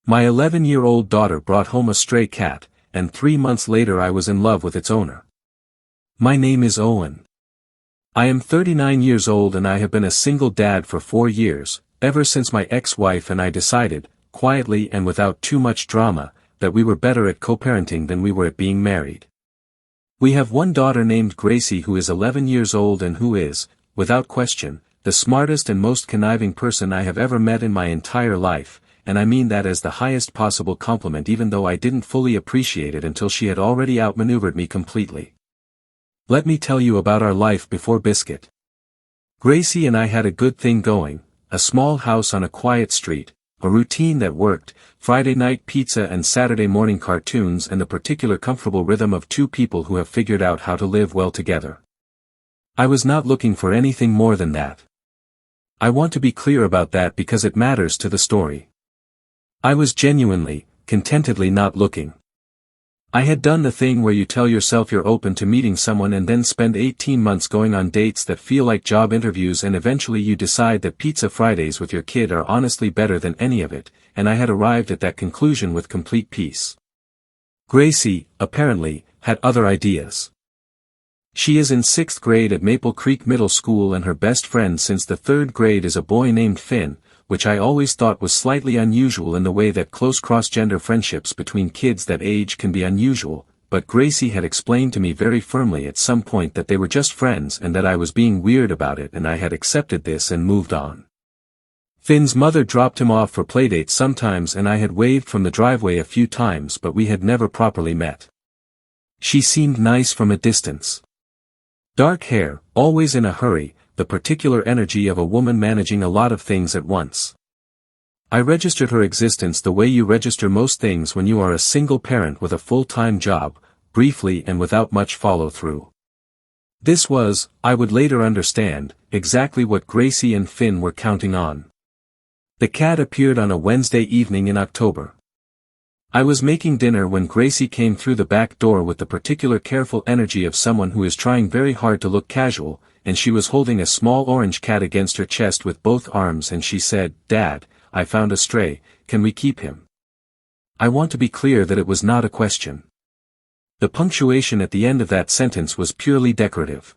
My 11-year-old daughter brought home a stray cat, and 3 months later I was in love with its owner. My name is Owen. I am 39 years old and I have been a single dad for 4 years, ever since my ex-wife and I decided, quietly and without too much drama, that we were better at co-parenting than we were at being married. We have one daughter named Gracie who is 11 years old and who is, without question, the smartest and most conniving person I have ever met in my entire life, and I mean that as the highest possible compliment even though I didn't fully appreciate it until she had already outmaneuvered me completely. Let me tell you about our life before Biscuit. Gracie and I had a good thing going, a small house on a quiet street, a routine that worked, Friday night pizza and Saturday morning cartoons and the particular comfortable rhythm of two people who have figured out how to live well together. I was not looking for anything more than that. I want to be clear about that because it matters to the story. I was genuinely, contentedly not looking. I had done the thing where you tell yourself you're open to meeting someone and then spend 18 months going on dates that feel like job interviews and eventually you decide that Pizza Fridays with your kid are honestly better than any of it, and I had arrived at that conclusion with complete peace. Gracie, apparently, had other ideas. She is in 6th grade at Maple Creek Middle School and her best friend since the 3rd grade is a boy named Finn, which I always thought was slightly unusual in the way that close cross-gender friendships between kids that age can be unusual, but Gracie had explained to me very firmly at some point that they were just friends and that I was being weird about it and I had accepted this and moved on. Finn's mother dropped him off for playdates sometimes and I had waved from the driveway a few times but we had never properly met. She seemed nice from a distance. Dark hair, always in a hurry, the particular energy of a woman managing a lot of things at once. I registered her existence the way you register most things when you are a single parent with a full-time job, briefly and without much follow-through. This was, I would later understand, exactly what Gracie and Finn were counting on. The cat appeared on a Wednesday evening in October. I was making dinner when Gracie came through the back door with the particular careful energy of someone who is trying very hard to look casual, and she was holding a small orange cat against her chest with both arms and she said, "Dad, I found a stray, can we keep him?" I want to be clear that it was not a question. The punctuation at the end of that sentence was purely decorative.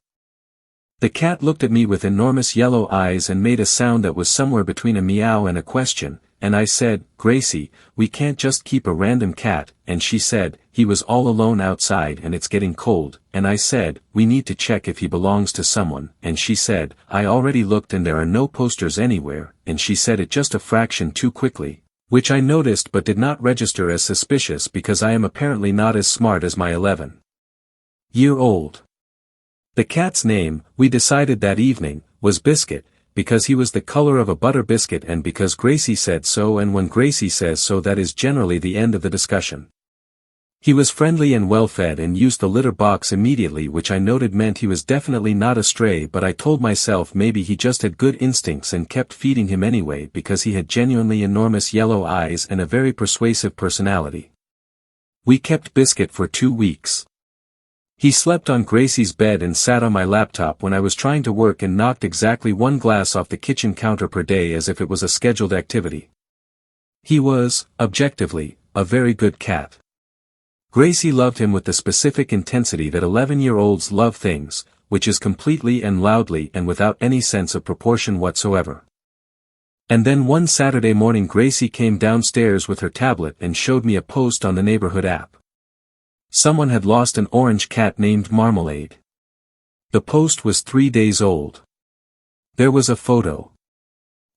The cat looked at me with enormous yellow eyes and made a sound that was somewhere between a meow and a question, and I said, "Gracie, we can't just keep a random cat," and she said, "He was all alone outside and it's getting cold," and I said, "We need to check if he belongs to someone," and she said, "I already looked and there are no posters anywhere," and she said it just a fraction too quickly, which I noticed but did not register as suspicious because I am apparently not as smart as my 11-year-old. The cat's name, we decided that evening, was Biscuit, because he was the color of a butter biscuit and because Gracie said so, and when Gracie says so that is generally the end of the discussion. He was friendly and well-fed and used the litter box immediately, which I noted meant he was definitely not a stray, but I told myself maybe he just had good instincts and kept feeding him anyway because he had genuinely enormous yellow eyes and a very persuasive personality. We kept Biscuit for 2 weeks. He slept on Gracie's bed and sat on my laptop when I was trying to work and knocked exactly 1 glass off the kitchen counter per day as if it was a scheduled activity. He was, objectively, a very good cat. Gracie loved him with the specific intensity that 11-year-olds love things, which is completely and loudly and without any sense of proportion whatsoever. And then one Saturday morning Gracie came downstairs with her tablet and showed me a post on the neighborhood app. Someone had lost an orange cat named Marmalade. The post was 3 days old. There was a photo.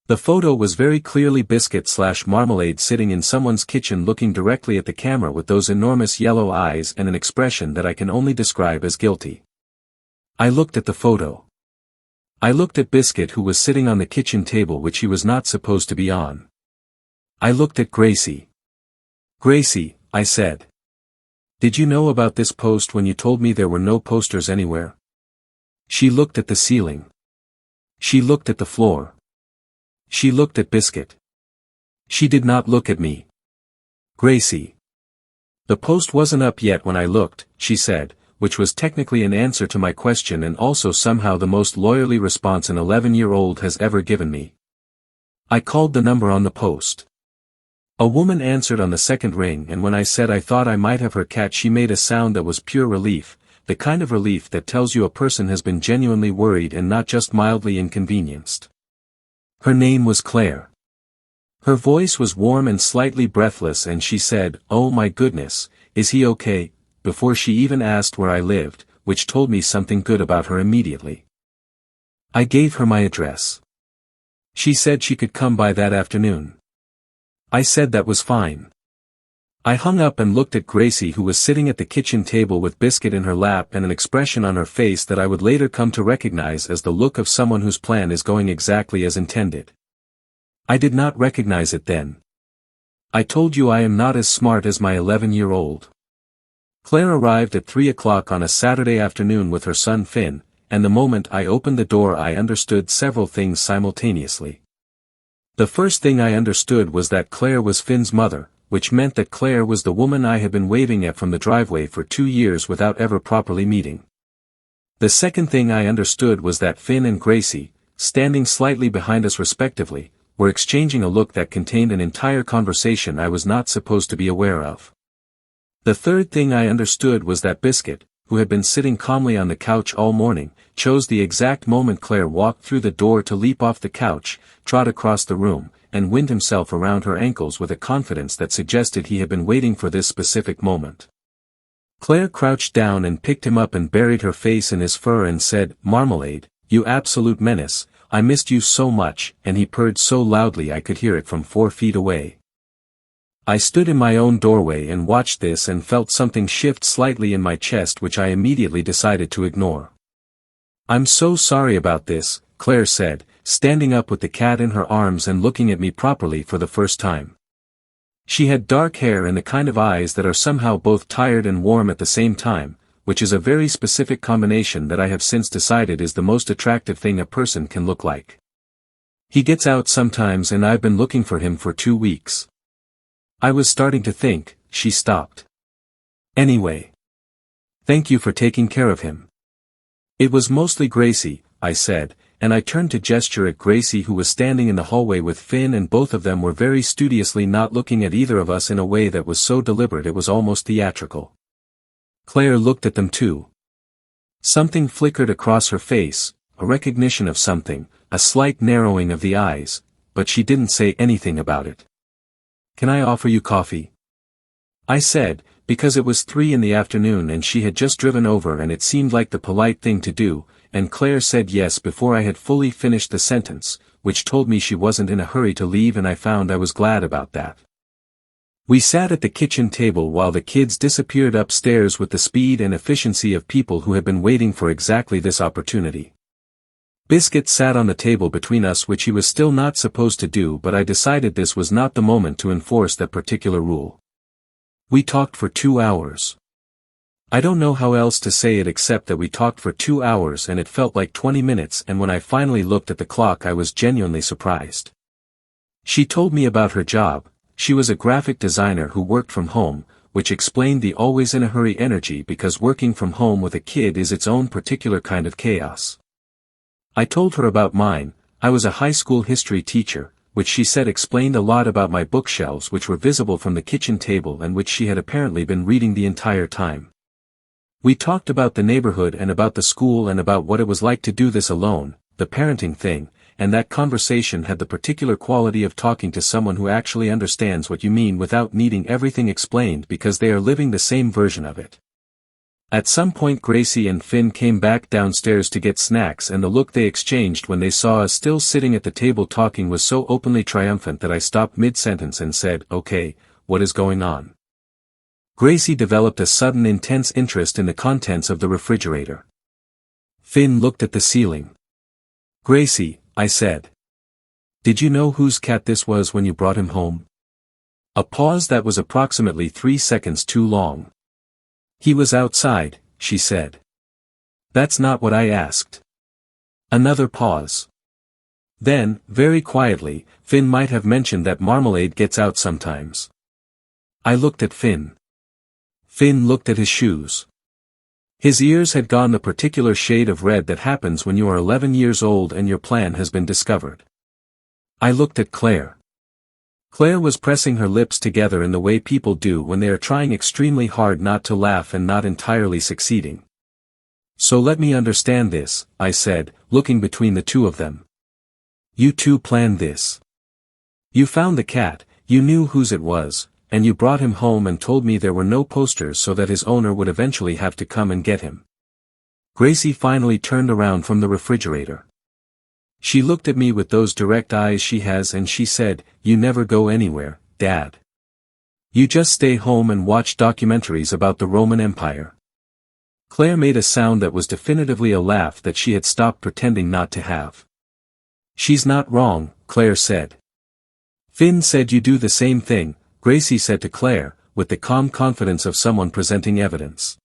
The photo was very clearly Biscuit/Marmalade sitting in someone's kitchen looking directly at the camera with those enormous yellow eyes and an expression that I can only describe as guilty. I looked at the photo. I looked at Biscuit who was sitting on the kitchen table which he was not supposed to be on. I looked at Gracie. "Gracie," I said. "Did you know about this post when you told me there were no posters anywhere?" She looked at the ceiling. She looked at the floor. She looked at Biscuit. She did not look at me. "Gracie. The post wasn't up yet when I looked," she said, which was technically an answer to my question and also somehow the most lawyerly response an 11-year-old has ever given me. I called the number on the post. A woman answered on the second ring, and when I said I thought I might have her cat, she made a sound that was pure relief, the kind of relief that tells you a person has been genuinely worried and not just mildly inconvenienced. Her name was Claire. Her voice was warm and slightly breathless, and she said, "Oh my goodness, is he okay?" before she even asked where I lived, which told me something good about her immediately. I gave her my address. She said she could come by that afternoon. I said that was fine. I hung up and looked at Gracie, who was sitting at the kitchen table with Biscuit in her lap and an expression on her face that I would later come to recognize as the look of someone whose plan is going exactly as intended. I did not recognize it then. I told you I am not as smart as my 11-year-old. Claire arrived at 3 o'clock on a Saturday afternoon with her son Finn, and the moment I opened the door I understood several things simultaneously. The first thing I understood was that Claire was Finn's mother, which meant that Claire was the woman I had been waving at from the driveway for 2 years without ever properly meeting. The second thing I understood was that Finn and Gracie, standing slightly behind us respectively, were exchanging a look that contained an entire conversation I was not supposed to be aware of. The third thing I understood was that Biscuit, who had been sitting calmly on the couch all morning, chose the exact moment Claire walked through the door to leap off the couch, trot across the room, and wind himself around her ankles with a confidence that suggested he had been waiting for this specific moment. Claire crouched down and picked him up and buried her face in his fur and said, "Marmalade, you absolute menace, I missed you so much," and he purred so loudly I could hear it from 4 feet away. I stood in my own doorway and watched this and felt something shift slightly in my chest, which I immediately decided to ignore. "I'm so sorry about this," Claire said, standing up with the cat in her arms and looking at me properly for the first time. She had dark hair and the kind of eyes that are somehow both tired and warm at the same time, which is a very specific combination that I have since decided is the most attractive thing a person can look like. "He gets out sometimes and I've been looking for him for 2 weeks. I was starting to think," she stopped. "Anyway. Thank you for taking care of him." "It was mostly Gracie," I said, and I turned to gesture at Gracie, who was standing in the hallway with Finn, and both of them were very studiously not looking at either of us in a way that was so deliberate it was almost theatrical. Claire looked at them too. Something flickered across her face, a recognition of something, a slight narrowing of the eyes, but she didn't say anything about it. "Can I offer you coffee?" I said, because it was 3 in the afternoon and she had just driven over and it seemed like the polite thing to do, and Claire said yes before I had fully finished the sentence, which told me she wasn't in a hurry to leave, and I found I was glad about that. We sat at the kitchen table while the kids disappeared upstairs with the speed and efficiency of people who had been waiting for exactly this opportunity. Biscuit sat on the table between us, which he was still not supposed to do, but I decided this was not the moment to enforce that particular rule. We talked for 2 hours. I don't know how else to say it except that we talked for 2 hours and it felt like 20 minutes, and when I finally looked at the clock I was genuinely surprised. She told me about her job. She was a graphic designer who worked from home, which explained the always in a hurry energy, because working from home with a kid is its own particular kind of chaos. I told her about mine. I was a high school history teacher, which she said explained a lot about my bookshelves, which were visible from the kitchen table and which she had apparently been reading the entire time. We talked about the neighborhood and about the school and about what it was like to do this alone, the parenting thing, and that conversation had the particular quality of talking to someone who actually understands what you mean without needing everything explained because they are living the same version of it. At some point Gracie and Finn came back downstairs to get snacks, and the look they exchanged when they saw us still sitting at the table talking was so openly triumphant that I stopped mid-sentence and said, "Okay, what is going on?" Gracie developed a sudden intense interest in the contents of the refrigerator. Finn looked at the ceiling. "Gracie," I said. "Did you know whose cat this was when you brought him home?" A pause that was approximately 3 seconds too long. "He was outside," she said. "That's not what I asked." Another pause. Then, very quietly, "Finn might have mentioned that Marmalade gets out sometimes." I looked at Finn. Finn looked at his shoes. His ears had gone the particular shade of red that happens when you are 11 years old and your plan has been discovered. I looked at Claire. Claire was pressing her lips together in the way people do when they are trying extremely hard not to laugh and not entirely succeeding. So let me understand this, I said, looking between the two of them. You two planned this. You found the cat, you knew whose it was, and you brought him home and told me there were no posters so that his owner would eventually have to come and get him. Gracie finally turned around from the refrigerator. She looked at me with those direct eyes she has and she said, "You never go anywhere, Dad. You just stay home and watch documentaries about the Roman Empire." Claire made a sound that was definitively a laugh that she had stopped pretending not to have. "She's not wrong," Claire said. "Finn said you do the same thing," Gracie said to Claire, with the calm confidence of someone presenting evidence.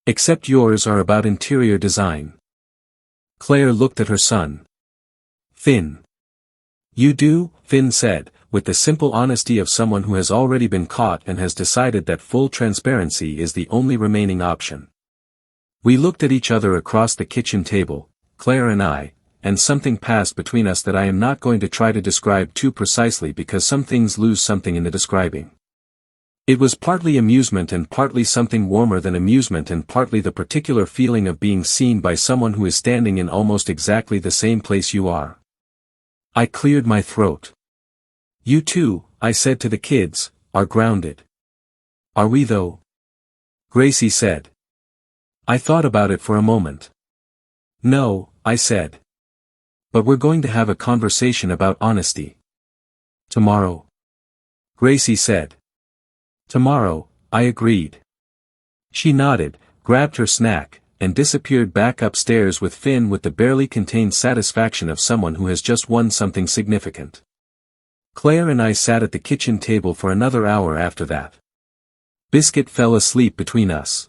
"Except yours are about interior design." Claire looked at her son. "Finn. You do," Finn said, with the simple honesty of someone who has already been caught and has decided that full transparency is the only remaining option. We looked at each other across the kitchen table, Claire and I, and something passed between us that I am not going to try to describe too precisely because some things lose something in the describing. It was partly amusement and partly something warmer than amusement and partly the particular feeling of being seen by someone who is standing in almost exactly the same place you are. I cleared my throat. "You two," I said to the kids, "are grounded." "Are we though?" Gracie said. I thought about it for a moment. "No," I said. "But we're going to have a conversation about honesty." "Tomorrow?" Gracie said. "Tomorrow," I agreed. She nodded, grabbed her snack, and disappeared back upstairs with Finn with the barely contained satisfaction of someone who has just won something significant. Claire and I sat at the kitchen table for another hour after that. Biscuit fell asleep between us.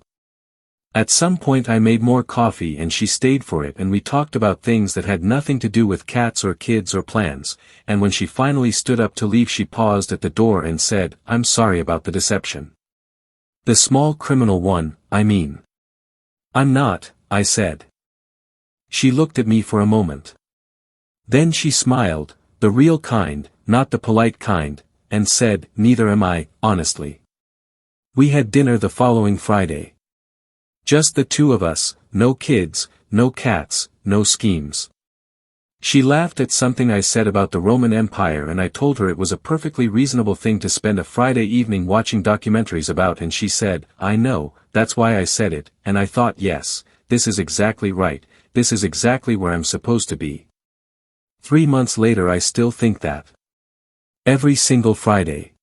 At some point I made more coffee and she stayed for it and we talked about things that had nothing to do with cats or kids or plans, and when she finally stood up to leave she paused at the door and said, "I'm sorry about the deception." "The small criminal one, I mean." "I'm not," I said. She looked at me for a moment. Then she smiled, the real kind, not the polite kind, and said, "Neither am I, honestly." We had dinner the following Friday. Just the two of us, no kids, no cats, no schemes. She laughed at something I said about the Roman Empire and I told her it was a perfectly reasonable thing to spend a Friday evening watching documentaries about and she said, "I know, that's why I said it," and I thought yes, this is exactly right, this is exactly where I'm supposed to be. 3 months later I still think that. Every single Friday.